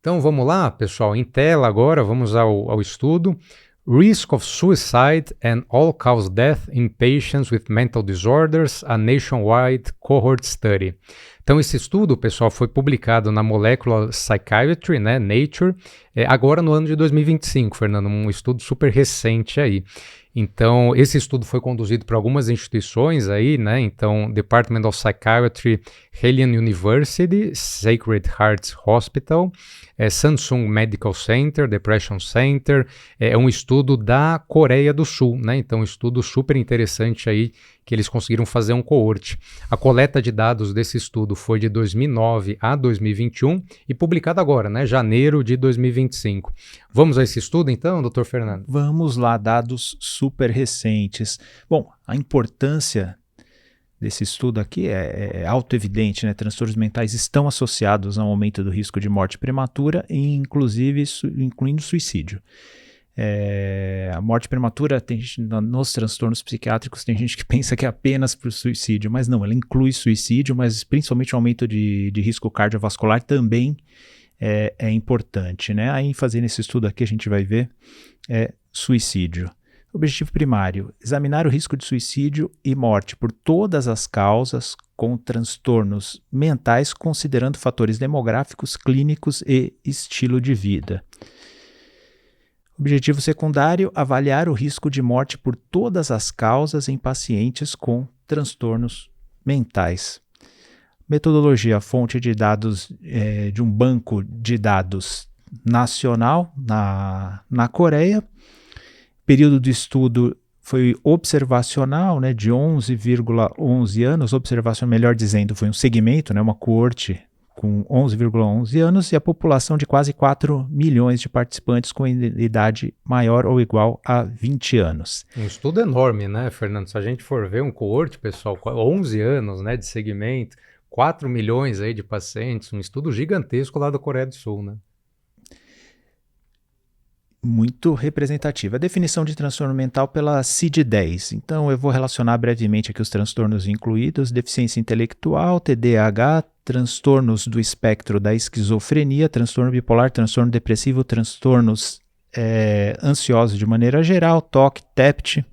Então vamos lá, pessoal, em tela agora, vamos ao estudo. Risk of Suicide and All-Cause Death in Patients with Mental Disorders, a Nationwide Cohort Study. Então esse estudo, pessoal, foi publicado na Molecular Psychiatry, né, Nature, agora no ano de 2025, Fernando, um estudo super recente aí. Então, esse estudo foi conduzido por algumas instituições aí, né? Então, Department of Psychiatry, Helian University, Sacred Heart Hospital, Samsung Medical Center, Depression Center, é um estudo da Coreia do Sul, né? Então, um estudo super interessante aí, que eles conseguiram fazer um coorte. A coleta de dados desse estudo foi de 2009 a 2021 e publicado agora, né? Janeiro de 2025. Vamos a esse estudo então, doutor Fernando? Vamos lá, dados super recentes. Bom, a importância desse estudo aqui é autoevidente, né? Transtornos mentais estão associados ao aumento do risco de morte prematura, e inclusive incluindo suicídio. A morte prematura, nos transtornos psiquiátricos, tem gente que pensa que é apenas para o suicídio, mas não, ela inclui suicídio, mas principalmente o aumento de risco cardiovascular também é importante, né? A ênfase nesse estudo aqui a gente vai ver suicídio. Objetivo primário, examinar o risco de suicídio e morte por todas as causas com transtornos mentais, considerando fatores demográficos, clínicos e estilo de vida. Objetivo secundário, avaliar o risco de morte por todas as causas em pacientes com transtornos mentais. Metodologia, fonte de dados de um banco de dados nacional na Coreia. Período do estudo foi observacional, né, de 11,11 anos, observação, melhor dizendo, foi um segmento, né, uma coorte com 11,11 anos, e a população de quase 4 milhões de participantes com idade maior ou igual a 20 anos. Um estudo enorme, né, Fernando? Se a gente for ver um coorte, pessoal, 11 anos, né, de segmento, 4 milhões aí de pacientes, um estudo gigantesco lá da Coreia do Sul, né? Muito representativa. A definição de transtorno mental pela CID-10. Então, eu vou relacionar brevemente aqui os transtornos incluídos: deficiência intelectual, TDAH, transtornos do espectro da esquizofrenia, transtorno bipolar, transtorno depressivo, transtornos ansiosos de maneira geral, TOC, TEPT,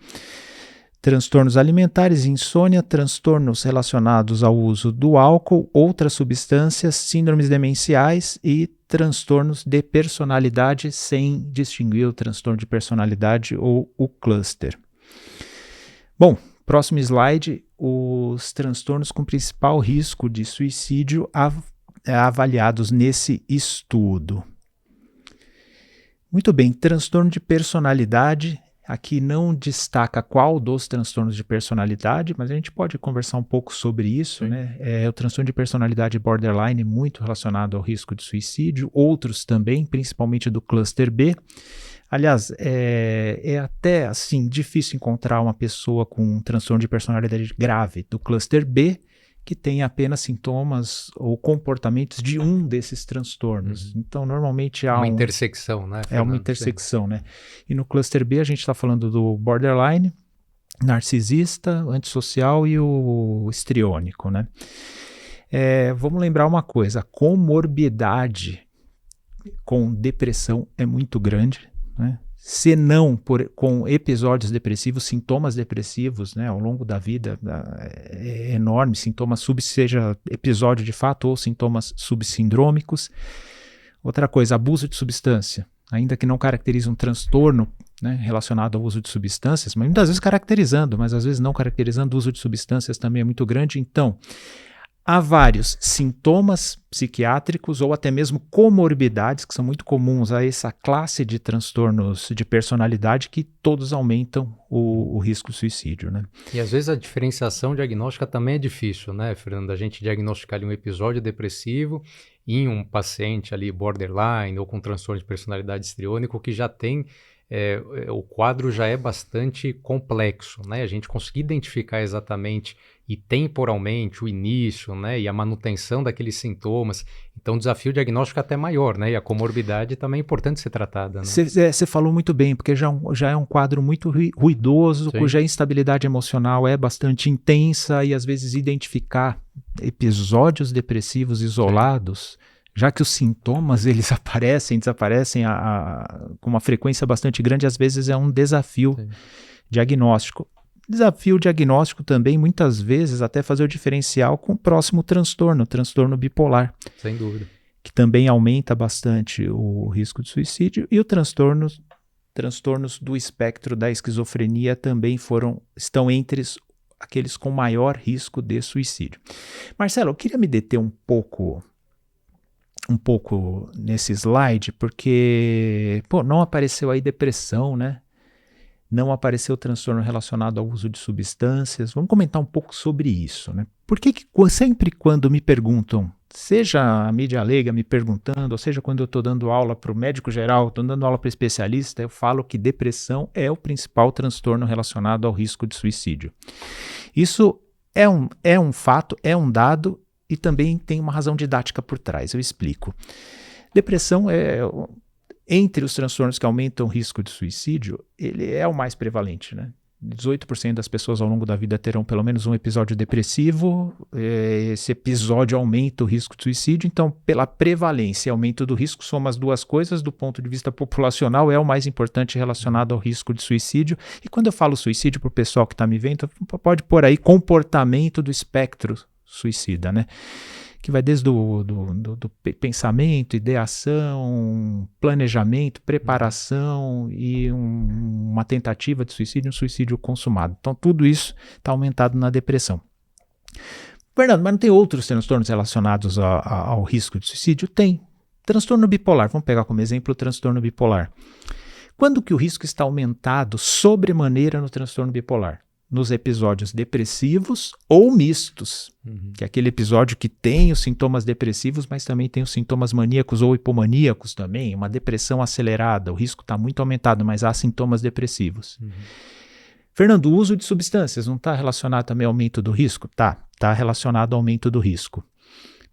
transtornos alimentares, insônia, transtornos relacionados ao uso do álcool, outras substâncias, síndromes demenciais e transtornos de personalidade, sem distinguir o transtorno de personalidade ou o cluster. Bom, próximo slide, os transtornos com principal risco de suicídio avaliados nesse estudo. Muito bem, transtorno de personalidade. Aqui não destaca qual dos transtornos de personalidade, mas a gente pode conversar um pouco sobre isso, né? O transtorno de personalidade borderline, muito relacionado ao risco de suicídio, outros também, principalmente do cluster B. Aliás, é até assim difícil encontrar uma pessoa com um transtorno de personalidade grave do cluster B que tem apenas sintomas ou comportamentos de um desses transtornos. Então, normalmente há uma intersecção, né, Fernando? É uma intersecção, né? E no cluster B a gente está falando do borderline, narcisista, antissocial e o histriônico, né? Vamos lembrar uma coisa, a comorbidade com depressão é muito grande, né? Se não com episódios depressivos, sintomas depressivos, né, ao longo da vida é enorme, sintomas seja episódio de fato ou sintomas subsindrômicos. Outra coisa, abuso de substância, ainda que não caracterize um transtorno, né, relacionado ao uso de substâncias, mas muitas vezes caracterizando, mas às vezes não caracterizando, o uso de substâncias também é muito grande. Então, há vários sintomas psiquiátricos ou até mesmo comorbidades que são muito comuns a essa classe de transtornos de personalidade que todos aumentam o risco de suicídio, né? E às vezes a diferenciação diagnóstica também é difícil, né, Fernando? A gente diagnosticar ali um episódio depressivo em um paciente ali borderline ou com transtorno de personalidade histriônico que já tem o quadro já é bastante complexo, né? A gente conseguir identificar exatamente e temporalmente o início, né, e a manutenção daqueles sintomas. Então, o desafio diagnóstico é até maior, né? E a comorbidade também é importante ser tratada, né? Você falou muito bem, porque já é um quadro muito ruidoso, Sim. Cuja instabilidade emocional é bastante intensa e, às vezes, identificar episódios depressivos isolados já que os sintomas eles desaparecem com uma frequência bastante grande, às vezes é um desafio diagnóstico. Desafio diagnóstico também, muitas vezes, até fazer o diferencial com o próximo transtorno bipolar. Sem dúvida. Que também aumenta bastante o risco de suicídio, e o transtornos do espectro da esquizofrenia também estão entre aqueles com maior risco de suicídio. Marcelo, eu queria me deter um pouco nesse slide, porque não apareceu aí depressão, né? Não apareceu transtorno relacionado ao uso de substâncias. Vamos comentar um pouco sobre isso, né? Por que sempre quando me perguntam, seja a mídia leiga me perguntando, ou seja quando eu estou dando aula para o médico geral, estou dando aula para especialista, eu falo que depressão é o principal transtorno relacionado ao risco de suicídio. Isso é um fato, é um dado, e também tem uma razão didática por trás. Eu explico. Depressão entre os transtornos que aumentam o risco de suicídio, ele é o mais prevalente, né? 18% das pessoas ao longo da vida terão pelo menos um episódio depressivo. Esse episódio aumenta o risco de suicídio. Então, pela prevalência e aumento do risco, soma as duas coisas. Do ponto de vista populacional, é o mais importante relacionado ao risco de suicídio. E quando eu falo suicídio, para o pessoal que está me vendo, pode pôr aí comportamento do espectro suicida, né? Que vai desde do pensamento, ideação, planejamento, preparação e uma tentativa de suicídio, um suicídio consumado. Então, tudo isso está aumentado na depressão. Fernando, mas não tem outros transtornos relacionados ao risco de suicídio? Tem. Transtorno bipolar, vamos pegar como exemplo o transtorno bipolar. Quando que o risco está aumentado sobremaneira no transtorno bipolar? Nos episódios depressivos ou mistos, que é aquele episódio que tem os sintomas depressivos, mas também tem os sintomas maníacos ou hipomaníacos também, uma depressão acelerada, o risco está muito aumentado, mas há sintomas depressivos. Fernando, o uso de substâncias não está relacionado também ao aumento do risco? Está relacionado ao aumento do risco.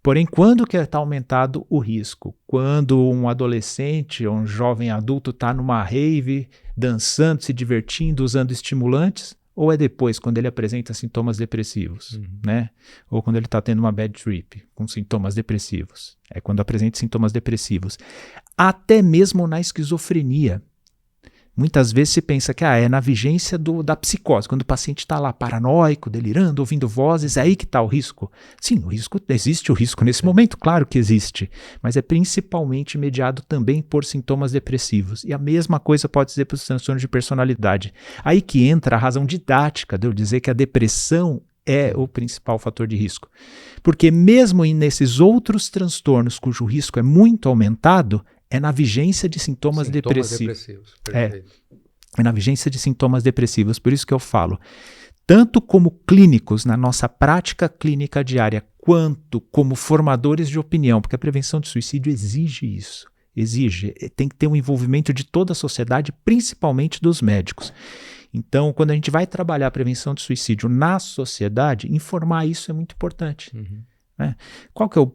Porém, quando que está aumentado o risco? Quando um adolescente ou um jovem adulto está numa rave, dançando, se divertindo, usando estimulantes? Ou é depois, quando ele apresenta sintomas depressivos, né? Ou quando ele está tendo uma bad trip com sintomas depressivos. É quando apresenta sintomas depressivos. Até mesmo na esquizofrenia. Muitas vezes se pensa que é na vigência da psicose, quando o paciente está lá paranoico, delirando, ouvindo vozes, é aí que está o risco. Sim, existe o risco nesse momento, claro que existe, mas é principalmente mediado também por sintomas depressivos. E a mesma coisa pode dizer para os transtornos de personalidade. Aí que entra a razão didática de eu dizer que a depressão é o principal fator de risco. Porque mesmo nesses outros transtornos cujo risco é muito aumentado, é na vigência de sintomas depressivos. É na vigência de sintomas depressivos. Por isso que eu falo, tanto como clínicos, na nossa prática clínica diária, quanto como formadores de opinião, porque a prevenção de suicídio exige isso. Tem que ter um envolvimento de toda a sociedade, principalmente dos médicos. Então, quando a gente vai trabalhar a prevenção de suicídio na sociedade, informar isso é muito importante. Né? Qual que é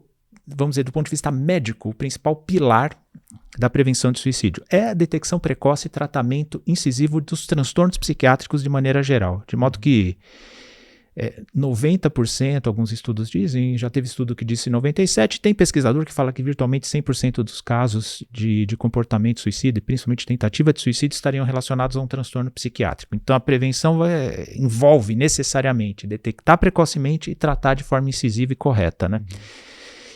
vamos dizer, do ponto de vista médico, o principal pilar da prevenção de suicídio é a detecção precoce e tratamento incisivo dos transtornos psiquiátricos de maneira geral. De modo que 90%, alguns estudos dizem, já teve estudo que disse 97%, tem pesquisador que fala que virtualmente 100% dos casos de comportamento suicida, e principalmente tentativa de suicídio, estariam relacionados a um transtorno psiquiátrico. Então a prevenção envolve necessariamente detectar precocemente e tratar de forma incisiva e correta, né?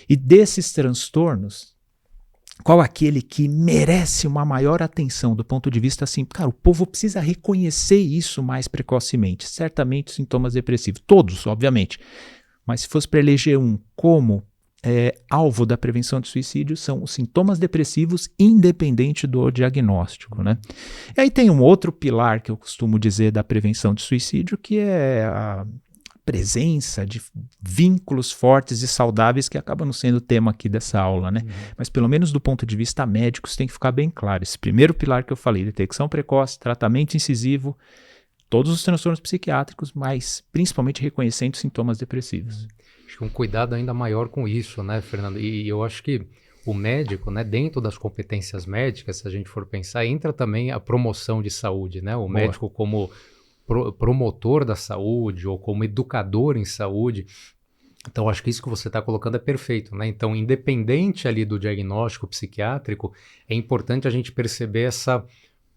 E desses transtornos, qual aquele que merece uma maior atenção do ponto de vista assim, cara, o povo precisa reconhecer isso mais precocemente? Certamente os sintomas depressivos, todos, obviamente, mas se fosse para eleger um como alvo da prevenção de suicídio, são os sintomas depressivos, independente do diagnóstico, né? E aí tem um outro pilar que eu costumo dizer da prevenção de suicídio, que é a presença de vínculos fortes e saudáveis, que acaba não sendo o tema aqui dessa aula, né? Mas pelo menos do ponto de vista médico, isso tem que ficar bem claro. Esse primeiro pilar que eu falei, detecção precoce, tratamento incisivo, todos os transtornos psiquiátricos, mas principalmente reconhecendo sintomas depressivos. Acho que um cuidado ainda maior com isso, né, Fernando? E eu acho que o médico, né, dentro das competências médicas, se a gente for pensar, entra também a promoção de saúde, né? O médico como promotor da saúde ou como educador em saúde, Então, acho que isso que você está colocando é perfeito, né? Então, independente ali do diagnóstico psiquiátrico, é importante a gente perceber essa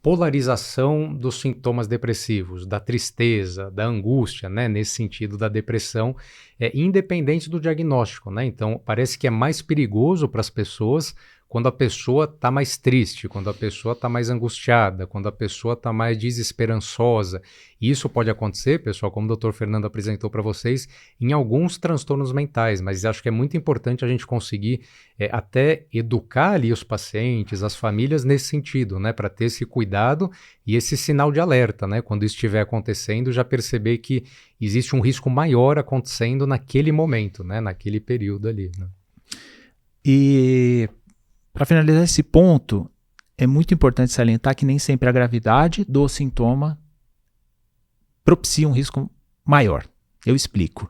polarização dos sintomas depressivos, da tristeza, da angústia, né? Nesse sentido da depressão, independente do diagnóstico, né? Então, parece que é mais perigoso para as pessoas quando a pessoa está mais triste, quando a pessoa está mais angustiada, quando a pessoa está mais desesperançosa. E isso pode acontecer, pessoal, como o Dr. Fernando apresentou para vocês, em alguns transtornos mentais, mas acho que é muito importante a gente conseguir até educar ali os pacientes, as famílias nesse sentido, né, para ter esse cuidado e esse sinal de alerta, né, quando isso estiver acontecendo, já perceber que existe um risco maior acontecendo naquele momento, né, naquele período ali, né. E para finalizar esse ponto, é muito importante salientar que nem sempre a gravidade do sintoma propicia um risco maior. Eu explico.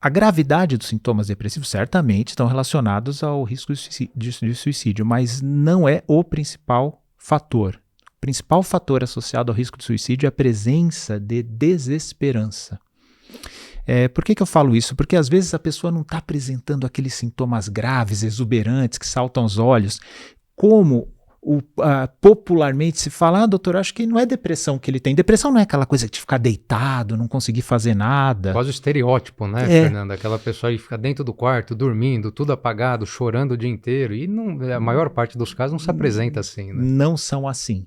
A gravidade dos sintomas depressivos certamente estão relacionados ao risco de suicídio, mas não é o principal fator. O principal fator associado ao risco de suicídio é a presença de desesperança. Por que eu falo isso? Porque às vezes a pessoa não está apresentando aqueles sintomas graves, exuberantes, que saltam aos olhos, como popularmente se fala, doutor, acho que não é depressão que ele tem. Depressão não é aquela coisa de ficar deitado, não conseguir fazer nada. Quase o estereótipo, né, Fernanda? Aquela pessoa que fica dentro do quarto, dormindo, tudo apagado, chorando o dia inteiro. E não, a maior parte dos casos não se apresenta assim, né? Não são assim.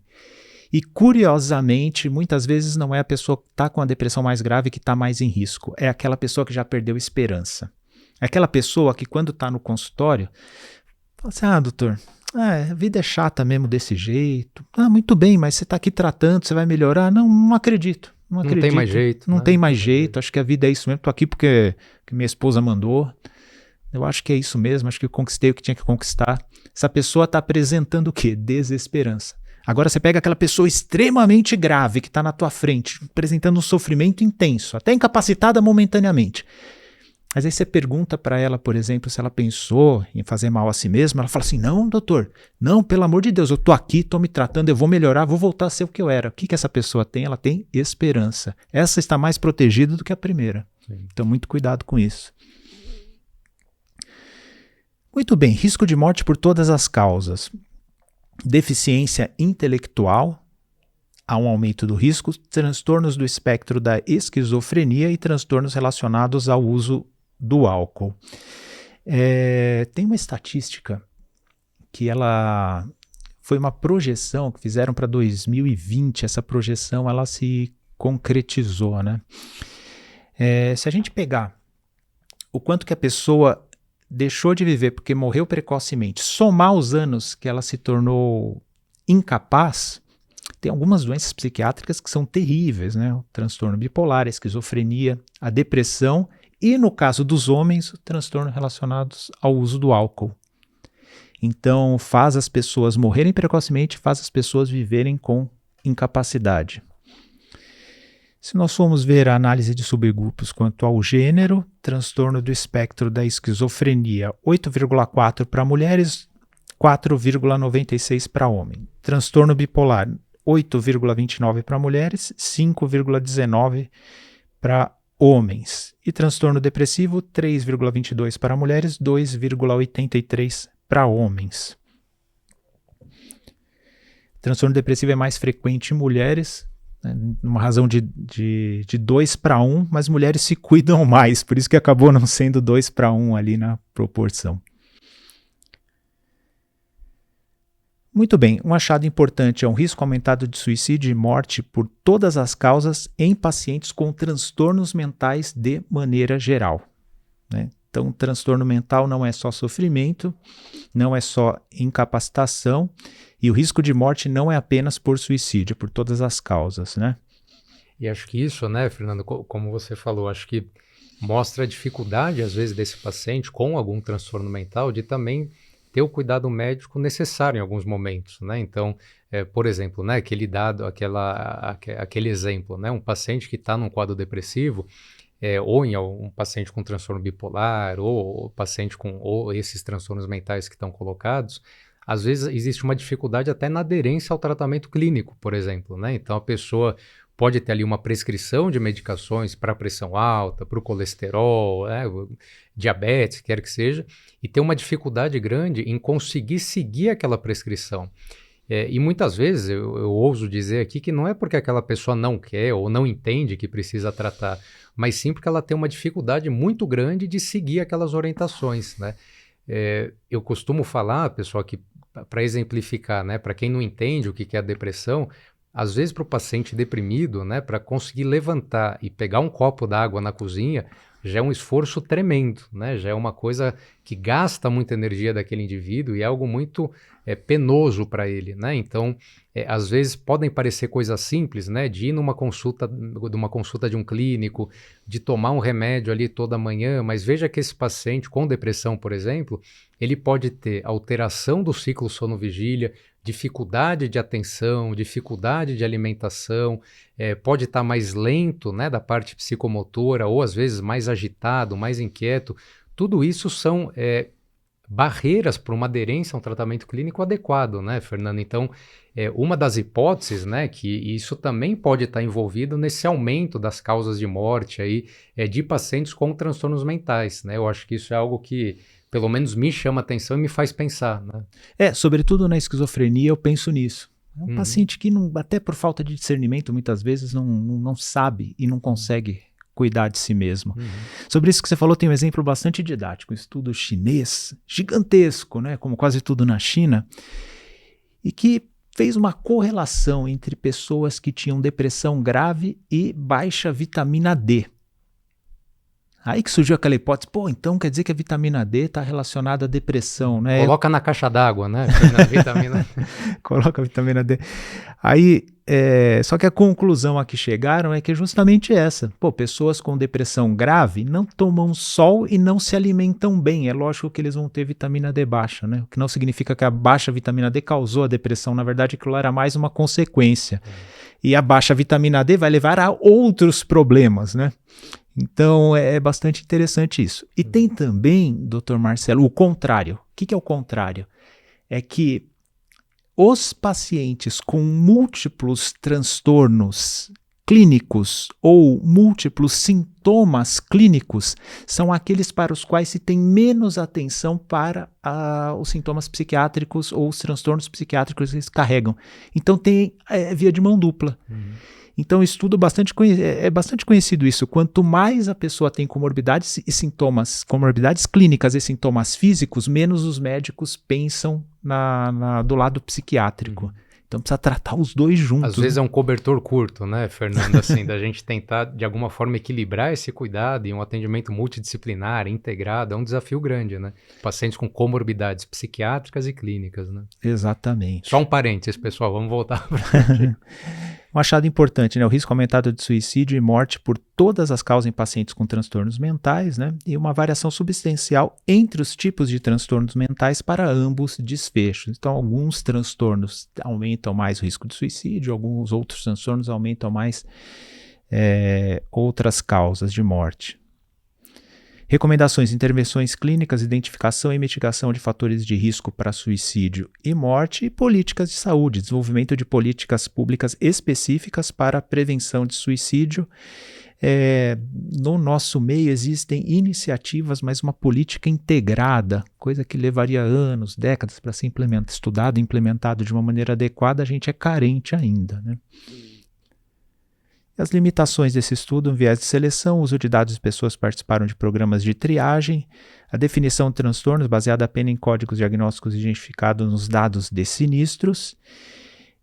E, curiosamente, muitas vezes não é a pessoa que está com a depressão mais grave que está mais em risco. É aquela pessoa que já perdeu esperança. É aquela pessoa que, quando está no consultório, fala assim, doutor, a vida é chata mesmo desse jeito. Muito bem, mas você está aqui tratando, você vai melhorar? Não acredito. Não tem mais jeito. Não tem mais jeito. Acho que a vida é isso mesmo. Estou aqui porque minha esposa mandou. Eu acho que é isso mesmo. Acho que eu conquistei o que tinha que conquistar. Essa pessoa está apresentando o quê? Desesperança. Agora você pega aquela pessoa extremamente grave que está na tua frente, apresentando um sofrimento intenso, até incapacitada momentaneamente. Mas aí você pergunta para ela, por exemplo, se ela pensou em fazer mal a si mesma. Ela fala assim, não, doutor, não, pelo amor de Deus, eu estou aqui, estou me tratando, eu vou melhorar, vou voltar a ser o que eu era. O que essa pessoa tem? Ela tem esperança. Essa está mais protegida do que a primeira. Sim. Então, muito cuidado com isso. Muito bem, risco de morte por todas as causas. Deficiência intelectual, há um aumento do risco, transtornos do espectro da esquizofrenia e transtornos relacionados ao uso do álcool. Tem uma estatística que ela foi uma projeção que fizeram para 2020, essa projeção ela se concretizou, né? Se a gente pegar o quanto que a pessoa deixou de viver porque morreu precocemente, somar os anos que ela se tornou incapaz, tem algumas doenças psiquiátricas que são terríveis, né? O transtorno bipolar, a esquizofrenia, a depressão e, no caso dos homens, o transtorno relacionados ao uso do álcool. Então, faz as pessoas morrerem precocemente, faz as pessoas viverem com incapacidade. Se nós formos ver a análise de subgrupos quanto ao gênero, transtorno do espectro da esquizofrenia, 8,4 para mulheres, 4,96 para homem. Transtorno bipolar, 8,29 para mulheres, 5,19 para homens. E transtorno depressivo, 3,22 para mulheres, 2,83 para homens. Transtorno depressivo é mais frequente em mulheres, uma razão de 2 para 1, mas mulheres se cuidam mais, por isso que acabou não sendo 2 para 1 ali na proporção. Muito bem, um achado importante é um risco aumentado de suicídio e morte por todas as causas em pacientes com transtornos mentais de maneira geral, né? Então, transtorno mental não é só sofrimento, não é só incapacitação, e o risco de morte não é apenas por suicídio, por todas as causas, né? E acho que isso, né, Fernando, como você falou, acho que mostra a dificuldade, às vezes, desse paciente com algum transtorno mental de também ter o cuidado médico necessário em alguns momentos, né? Então, por exemplo, né, aquele dado, aquele exemplo, né, um paciente que está num quadro depressivo, ou em um paciente com transtorno bipolar, ou paciente ou esses transtornos mentais que estão colocados, às vezes existe uma dificuldade até na aderência ao tratamento clínico, por exemplo, né? Então a pessoa pode ter ali uma prescrição de medicações para pressão alta, para o colesterol, diabetes, quer que seja, e ter uma dificuldade grande em conseguir seguir aquela prescrição. E muitas vezes eu ouso dizer aqui que não é porque aquela pessoa não quer ou não entende que precisa tratar, mas sim porque ela tem uma dificuldade muito grande de seguir aquelas orientações, né? Eu costumo falar, pessoal, que para exemplificar, né, para quem não entende o que é a depressão, às vezes para o paciente deprimido, né, para conseguir levantar e pegar um copo d'água na cozinha, já é um esforço tremendo, né? Já é uma coisa que gasta muita energia daquele indivíduo e é algo muito penoso para ele, né? Então, às vezes podem parecer coisas simples, né? De ir numa consulta, de um clínico, de tomar um remédio ali toda manhã, mas veja que esse paciente com depressão, por exemplo, ele pode ter alteração do ciclo sono-vigília, dificuldade de atenção, dificuldade de alimentação, pode estar mais lento, né, da parte psicomotora, ou às vezes mais agitado, mais inquieto. Tudo isso são barreiras para uma aderência a um tratamento clínico adequado, né, Fernando? Então, uma das hipóteses, né, que isso também pode estar envolvido nesse aumento das causas de morte aí, de pacientes com transtornos mentais, né? Eu acho que isso é algo que pelo menos me chama atenção e me faz pensar, né? Sobretudo na esquizofrenia eu penso nisso. É um paciente que, até por falta de discernimento, muitas vezes não sabe e não consegue cuidar de si mesmo. Sobre isso que você falou, tem um exemplo bastante didático, um estudo chinês, gigantesco, né, como quase tudo na China, e que fez uma correlação entre pessoas que tinham depressão grave e baixa vitamina D. Aí que surgiu aquela hipótese, então quer dizer que a vitamina D está relacionada à depressão, né? Coloca na caixa d'água, né? Vitamina... Coloca a vitamina D. Aí, só que a conclusão a que chegaram é que é justamente essa. Pessoas com depressão grave não tomam sol e não se alimentam bem. É lógico que eles vão ter vitamina D baixa, né? O que não significa que a baixa vitamina D causou a depressão. Na verdade, aquilo era mais uma consequência. E a baixa vitamina D vai levar a outros problemas, né? Então, é bastante interessante isso. E tem também, Dr. Marcelo, o contrário. O que é o contrário? É que os pacientes com múltiplos transtornos clínicos ou múltiplos sintomas clínicos são aqueles para os quais se tem menos atenção para os sintomas psiquiátricos ou os transtornos psiquiátricos que eles carregam. Então, tem via de mão dupla. Então, estudo é bastante conhecido isso. Quanto mais a pessoa tem comorbidades e sintomas, comorbidades clínicas e sintomas físicos, menos os médicos pensam do lado psiquiátrico. Então, precisa tratar os dois juntos. Às vezes é um cobertor curto, né, Fernando? Assim, da gente tentar, de alguma forma, equilibrar esse cuidado e um atendimento multidisciplinar, integrado, é um desafio grande, né? Pacientes com comorbidades psiquiátricas e clínicas, né? Exatamente. Só um parênteses, pessoal, vamos voltar para Um achado importante, né? O risco aumentado de suicídio e morte por todas as causas em pacientes com transtornos mentais, né? E uma variação substancial entre os tipos de transtornos mentais para ambos desfechos. Então, alguns transtornos aumentam mais o risco de suicídio, alguns outros transtornos aumentam mais outras causas de morte. Recomendações: intervenções clínicas, identificação e mitigação de fatores de risco para suicídio e morte, e políticas de saúde, desenvolvimento de políticas públicas específicas para a prevenção de suicídio. No nosso meio existem iniciativas, mas uma política integrada, coisa que levaria anos, décadas para ser estudado e implementado de uma maneira adequada, a gente é carente ainda, né? As limitações desse estudo: um viés de seleção, uso de dados de pessoas que participaram de programas de triagem, a definição de transtornos baseada apenas em códigos diagnósticos identificados nos dados de sinistros,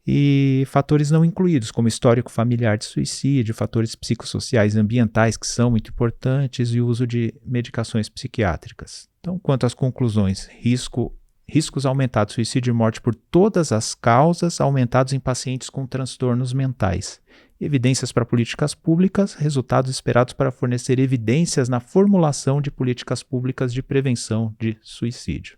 e fatores não incluídos, como histórico familiar de suicídio, fatores psicossociais e ambientais, que são muito importantes, e o uso de medicações psiquiátricas. Então, quanto às conclusões: riscos aumentados de suicídio e morte por todas as causas, aumentados em pacientes com transtornos mentais. Evidências para políticas públicas, resultados esperados para fornecer evidências na formulação de políticas públicas de prevenção de suicídio.